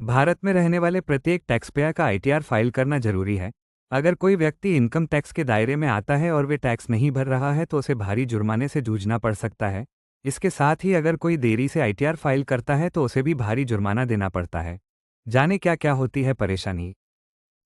भारत में रहने वाले प्रत्येक टैक्सपेयर का आईटीआर फाइल करना जरूरी है। अगर कोई व्यक्ति इनकम टैक्स के दायरे में आता है और वे टैक्स नहीं भर रहा है तो उसे भारी जुर्माने से जूझना पड़ सकता है। इसके साथ ही अगर कोई देरी से आईटीआर फाइल करता है तो उसे भी भारी जुर्माना देना पड़ता है। जाने क्या क्या होती है परेशानी।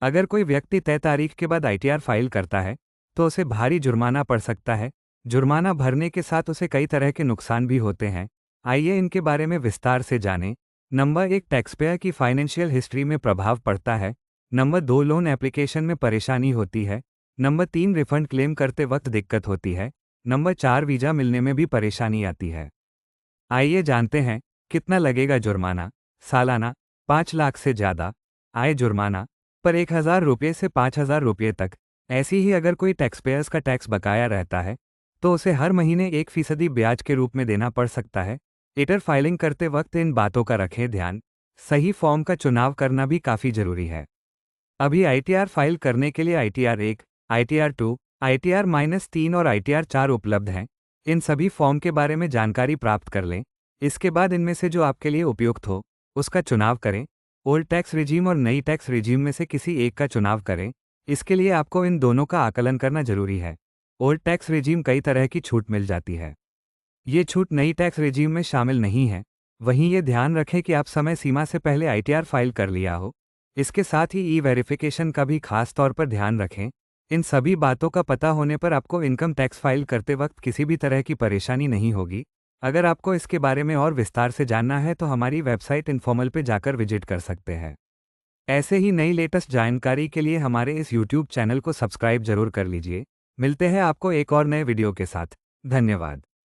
अगर कोई व्यक्ति तय तारीख के बाद आईटीआर फाइल करता है तो उसे भारी जुर्माना पड़ सकता है। जुर्माना भरने के साथ उसे कई तरह के नुकसान भी होते हैं। आइए इनके बारे में विस्तार से जानें। नंबर 1, टैक्सपेयर की फाइनेंशियल हिस्ट्री में प्रभाव पड़ता है। नंबर 2, लोन एप्लीकेशन में परेशानी होती है। नंबर 3, रिफंड क्लेम करते वक्त दिक्कत होती है। नंबर 4, वीज़ा मिलने में भी परेशानी आती है। आइए जानते हैं कितना लगेगा जुर्माना। सालाना 5 लाख से ज़्यादा आय जुर्माना पर 1,000 रुपये से 5,000 रुपये तक। ऐसी ही अगर कोई टैक्सपेयर्स का टैक्स बकाया रहता है तो उसे हर महीने 1% ब्याज के रूप में देना पड़ सकता है। रिटर्न फाइलिंग करते वक्त इन बातों का रखें ध्यान। सही फॉर्म का चुनाव करना भी काफ़ी जरूरी है। अभी आईटीआर फाइल करने के लिए आईटीआर 1, आईटीआर 2, आईटीआर-3 और आईटीआर 4 उपलब्ध हैं। इन सभी फॉर्म के बारे में जानकारी प्राप्त कर लें। इसके बाद इनमें से जो आपके लिए उपयुक्त हो उसका चुनाव करें। ओल्ड टैक्स रिजीम और नई टैक्स रिजीम में से किसी एक का चुनाव करें। इसके लिए आपको इन दोनों का आकलन करना जरूरी है। ओल्ड टैक्स रिजीम कई तरह की छूट मिल जाती है। ये छूट नई टैक्स रिजीम में शामिल नहीं है। वहीं ये ध्यान रखें कि आप समय सीमा से पहले आईटीआर फाइल कर लिया हो। इसके साथ ही ई वेरिफिकेशन का भी खास तौर पर ध्यान रखें। इन सभी बातों का पता होने पर आपको इनकम टैक्स फाइल करते वक्त किसी भी तरह की परेशानी नहीं होगी। अगर आपको इसके बारे में और विस्तार से जानना है तो हमारी वेबसाइट इन्फॉर्मल पे जाकर विजिट कर सकते हैं। ऐसे ही नई लेटेस्ट जानकारी के लिए हमारे इस यूट्यूब चैनल को सब्सक्राइब जरूर कर लीजिए। मिलते हैं आपको एक और नए वीडियो के साथ। धन्यवाद।